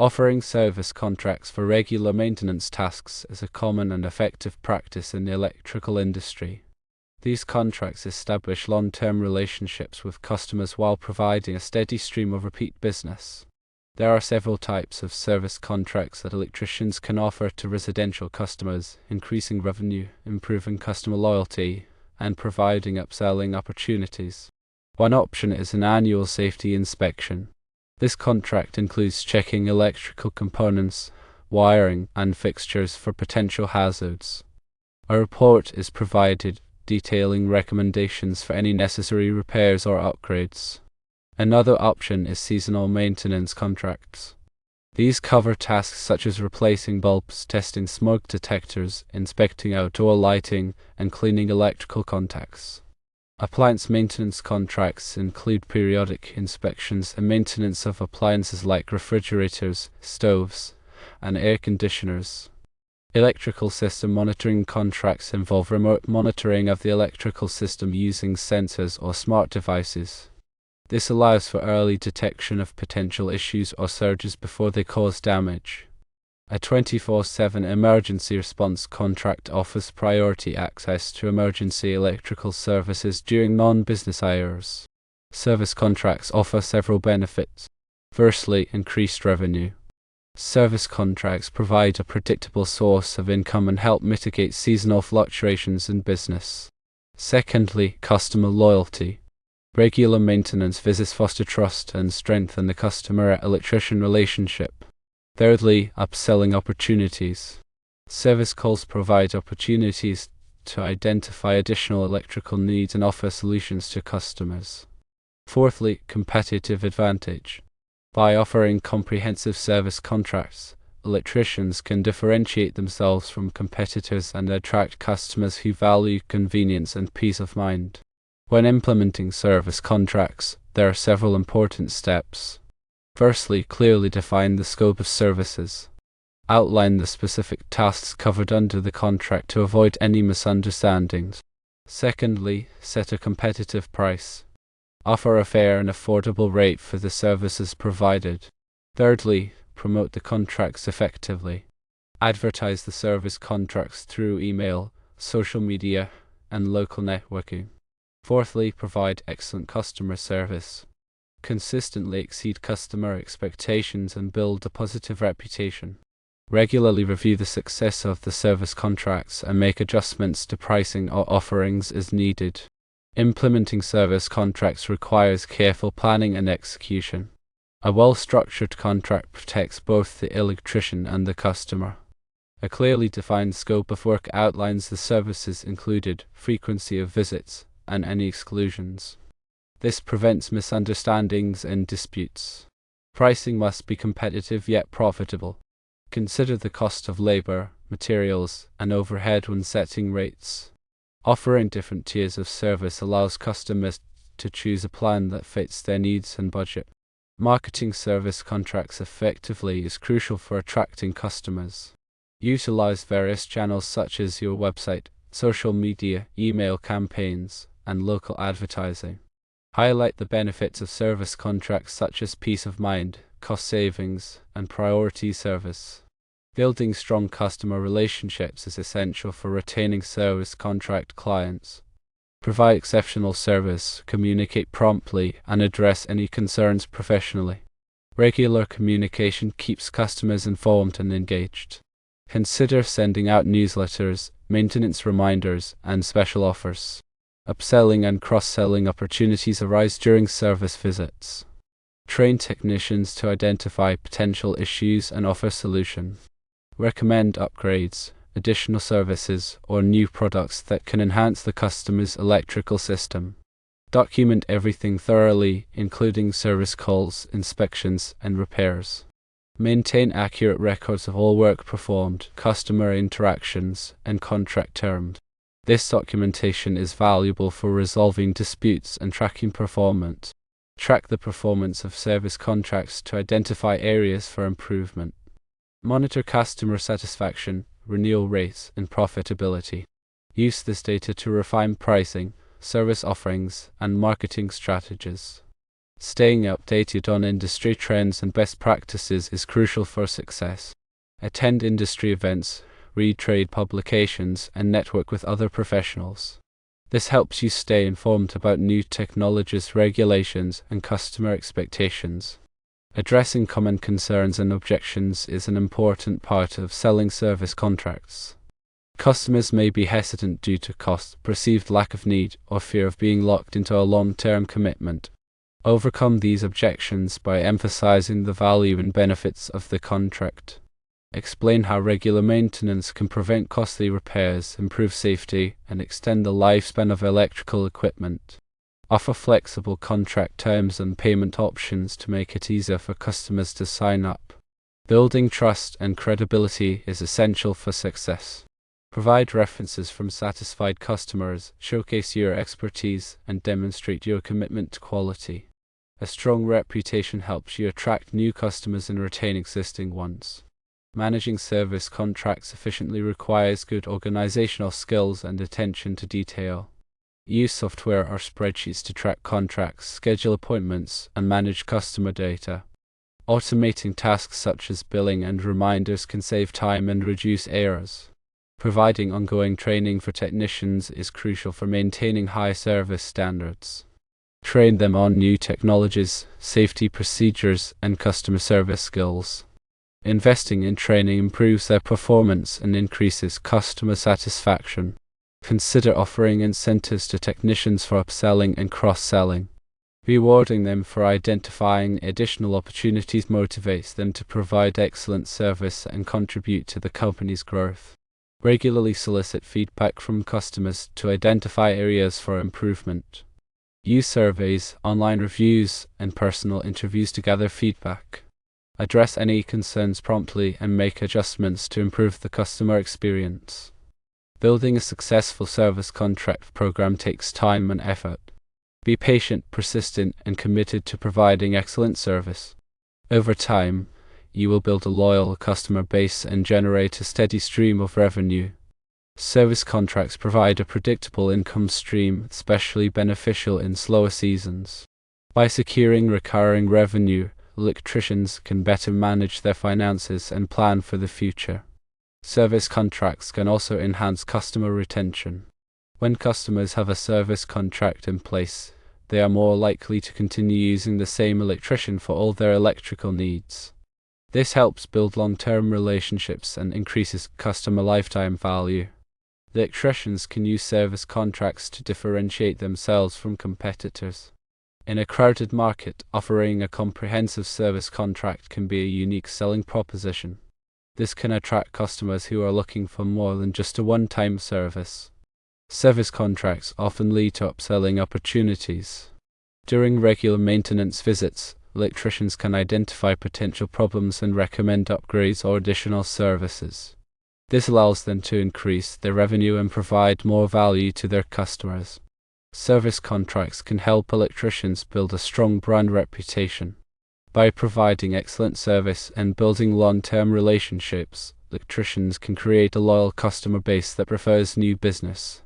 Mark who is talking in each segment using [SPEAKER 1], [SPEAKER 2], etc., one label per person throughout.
[SPEAKER 1] Offering service contracts for regular maintenance tasks is a common and effective practice in the electrical industry. These contracts establish long-term relationships with customers while providing a steady stream of repeat business. There are several types of service contracts that electricians can offer to residential customers, increasing revenue, improving customer loyalty, and providing upselling opportunities. One option is an annual safety inspection. This contract includes checking electrical components, wiring, and fixtures for potential hazards. A report is provided detailing recommendations for any necessary repairs or upgrades. Another option is seasonal maintenance contracts. These cover tasks such as replacing bulbs, testing smoke detectors, inspecting outdoor lighting, and cleaning electrical contacts. Appliance maintenance contracts include periodic inspections and maintenance of appliances like refrigerators, stoves, and air conditioners. Electrical system monitoring contracts involve remote monitoring of the electrical system using sensors or smart devices. This allows for early detection of potential issues or surges before they cause damage. A 24/7 emergency response contract offers priority access to emergency electrical services during non-business hours. Service contracts offer several benefits. Firstly, increased revenue. Service contracts provide a predictable source of income and help mitigate seasonal fluctuations in business. Secondly, customer loyalty. Regular maintenance visits foster trust and strengthen the customer-electrician relationship. Thirdly, upselling opportunities. Service calls provide opportunities to identify additional electrical needs and offer solutions to customers. Fourthly, competitive advantage. By offering comprehensive service contracts, electricians can differentiate themselves from competitors and attract customers who value convenience and peace of mind. When implementing service contracts, there are several important steps. Firstly, clearly define the scope of services. Outline the specific tasks covered under the contract to avoid any misunderstandings. Secondly, set a competitive price. Offer a fair and affordable rate for the services provided. Thirdly, promote the contracts effectively. Advertise the service contracts through email, social media, and local networking. Fourthly, provide excellent customer service. Consistently exceed customer expectations and build a positive reputation. Regularly review the success of the service contracts and make adjustments to pricing or offerings as needed. Implementing service contracts requires careful planning and execution. A well-structured contract protects both the electrician and the customer. A clearly defined scope of work outlines the services included, frequency of visits, and any exclusions. This prevents misunderstandings and disputes. Pricing must be competitive yet profitable. Consider the cost of labor, materials, and overhead when setting rates. Offering different tiers of service allows customers to choose a plan that fits their needs and budget. Marketing service contracts effectively is crucial for attracting customers. Utilize various channels such as your website, social media, email campaigns, and local advertising. Highlight the benefits of service contracts such as peace of mind, cost savings, and priority service. Building strong customer relationships is essential for retaining service contract clients. Provide exceptional service, communicate promptly, and address any concerns professionally. Regular communication keeps customers informed and engaged. Consider sending out newsletters, maintenance reminders, and special offers. Upselling and cross-selling opportunities arise during service visits. Train technicians to identify potential issues and offer solutions. Recommend upgrades, additional services, or new products that can enhance the customer's electrical system. Document everything thoroughly, including service calls, inspections, and repairs. Maintain accurate records of all work performed, customer interactions, and contract terms. This documentation is valuable for resolving disputes and tracking performance. Track the performance of service contracts to identify areas for improvement. Monitor customer satisfaction, renewal rates, and profitability. Use this data to refine pricing, service offerings, and marketing strategies. Staying updated on industry trends and best practices is crucial for success. Attend industry events, read trade publications, and network with other professionals. This helps you stay informed about new technologies, regulations, and customer expectations. Addressing common concerns and objections is an important part of selling service contracts. Customers may be hesitant due to cost, perceived lack of need, or fear of being locked into a long-term commitment. Overcome these objections by emphasizing the value and benefits of the contract. Explain how regular maintenance can prevent costly repairs, improve safety, and extend the lifespan of electrical equipment. Offer flexible contract terms and payment options to make it easier for customers to sign up. Building trust and credibility is essential for success. Provide references from satisfied customers, showcase your expertise, and demonstrate your commitment to quality. A strong reputation helps you attract new customers and retain existing ones. Managing service contracts efficiently requires good organizational skills and attention to detail. Use software or spreadsheets to track contracts, schedule appointments, and manage customer data. Automating tasks such as billing and reminders can save time and reduce errors. Providing ongoing training for technicians is crucial for maintaining high service standards. Train them on new technologies, safety procedures, and customer service skills. Investing in training improves their performance and increases customer satisfaction. Consider offering incentives to technicians for upselling and cross-selling. Rewarding them for identifying additional opportunities motivates them to provide excellent service and contribute to the company's growth. Regularly solicit feedback from customers to identify areas for improvement. Use surveys, online reviews, and personal interviews to gather feedback. Address any concerns promptly and make adjustments to improve the customer experience. Building a successful service contract program takes time and effort. Be patient, persistent, and committed to providing excellent service. Over time, you will build a loyal customer base and generate a steady stream of revenue. Service contracts provide a predictable income stream, especially beneficial in slower seasons. By securing recurring revenue, electricians can better manage their finances and plan for the future. Service contracts can also enhance customer retention. When customers have a service contract in place, they are more likely to continue using the same electrician for all their electrical needs. This helps build long-term relationships and increases customer lifetime value. Electricians can use service contracts to differentiate themselves from competitors. In a crowded market, offering a comprehensive service contract can be a unique selling proposition. This can attract customers who are looking for more than just a one-time service. Service contracts often lead to upselling opportunities. During regular maintenance visits, electricians can identify potential problems and recommend upgrades or additional services. This allows them to increase their revenue and provide more value to their customers. Service contracts can help electricians build a strong brand reputation. By providing excellent service and building long-term relationships, electricians can create a loyal customer base that prefers new business.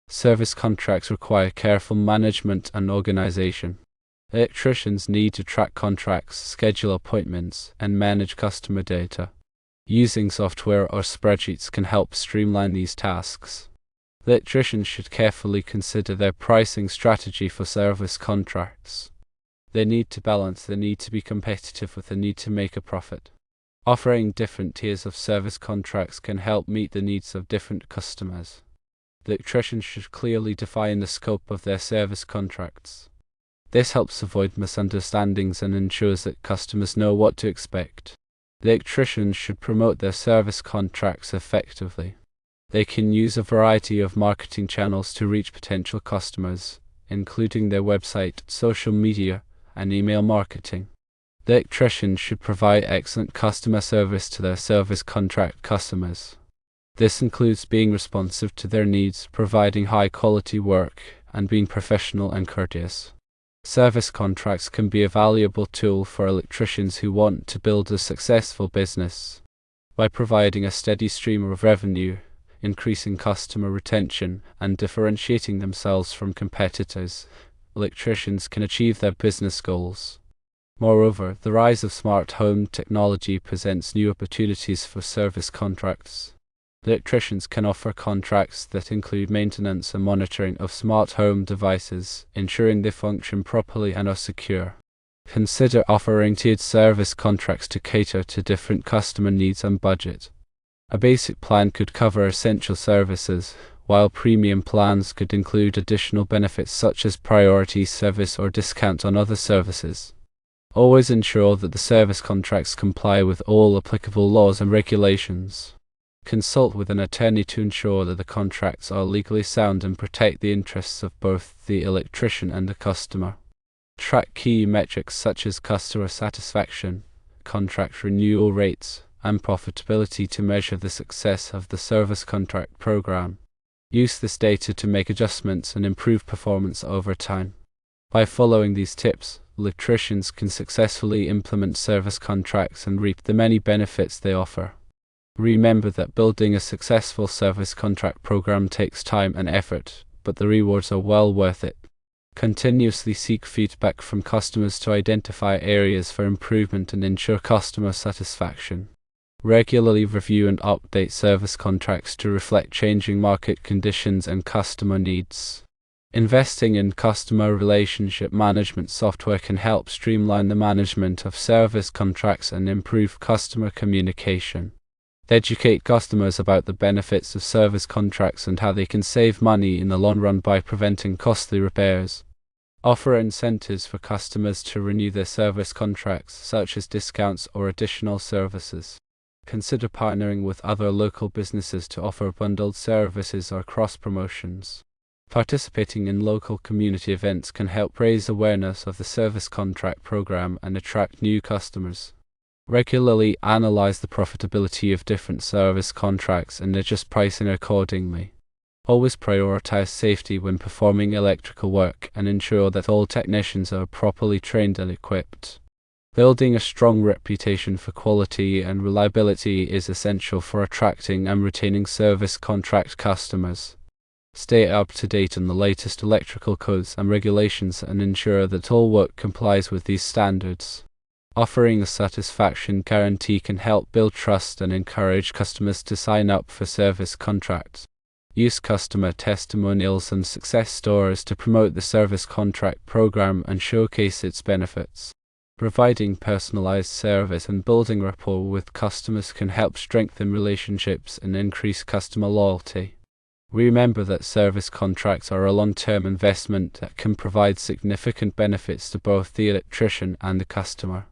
[SPEAKER 1] Service contracts require careful management and organization. Electricians need to track contracts, schedule appointments, and manage customer data. Using software or spreadsheets can help streamline these tasks. Electricians should carefully consider their pricing strategy for service contracts. They need to balance the need to be competitive with the need to make a profit. Offering different tiers of service contracts can help meet the needs of different customers. Electricians should clearly define the scope of their service contracts. This helps avoid misunderstandings and ensures that customers know what to expect. Electricians should promote their service contracts effectively. They can use a variety of marketing channels to reach potential customers, including their website, social media, and email marketing. Electricians should provide excellent customer service to their service contract customers. This includes being responsive to their needs, providing high-quality work, and being professional and courteous. Service contracts can be a valuable tool for electricians who want to build a successful business. By providing a steady stream of revenue, increasing customer retention, and differentiating themselves from competitors, electricians can achieve their business goals. Moreover, the rise of smart home technology presents new opportunities for service contracts. Electricians can offer contracts that include maintenance and monitoring of smart home devices, ensuring they function properly and are secure. Consider offering tiered service contracts to cater to different customer needs and budget. A basic plan could cover essential services, while premium plans could include additional benefits such as priority service or discount on other services. Always ensure that the service contracts comply with all applicable laws and regulations. Consult with an attorney to ensure that the contracts are legally sound and protect the interests of both the electrician and the customer. Track key metrics such as customer satisfaction, contract renewal rates, and profitability to measure the success of the service contract program. Use this data to make adjustments and improve performance over time. By following these tips, electricians can successfully implement service contracts and reap the many benefits they offer. Remember that building a successful service contract program takes time and effort, but the rewards are well worth it. Continuously seek feedback from customers to identify areas for improvement and ensure customer satisfaction. Regularly review and update service contracts to reflect changing market conditions and customer needs. Investing in customer relationship management software can help streamline the management of service contracts and improve customer communication. Educate customers about the benefits of service contracts and how they can save money in the long run by preventing costly repairs. Offer incentives for customers to renew their service contracts, such as discounts or additional services. Consider partnering with other local businesses to offer bundled services or cross-promotions. Participating in local community events can help raise awareness of the service contract program and attract new customers. Regularly analyze the profitability of different service contracts and adjust pricing accordingly. Always prioritize safety when performing electrical work and ensure that all technicians are properly trained and equipped. Building a strong reputation for quality and reliability is essential for attracting and retaining service contract customers. Stay up to date on the latest electrical codes and regulations and ensure that all work complies with these standards. Offering a satisfaction guarantee can help build trust and encourage customers to sign up for service contracts. Use customer testimonials and success stories to promote the service contract program and showcase its benefits. Providing personalized service and building rapport with customers can help strengthen relationships and increase customer loyalty. Remember that service contracts are a long-term investment that can provide significant benefits to both the electrician and the customer.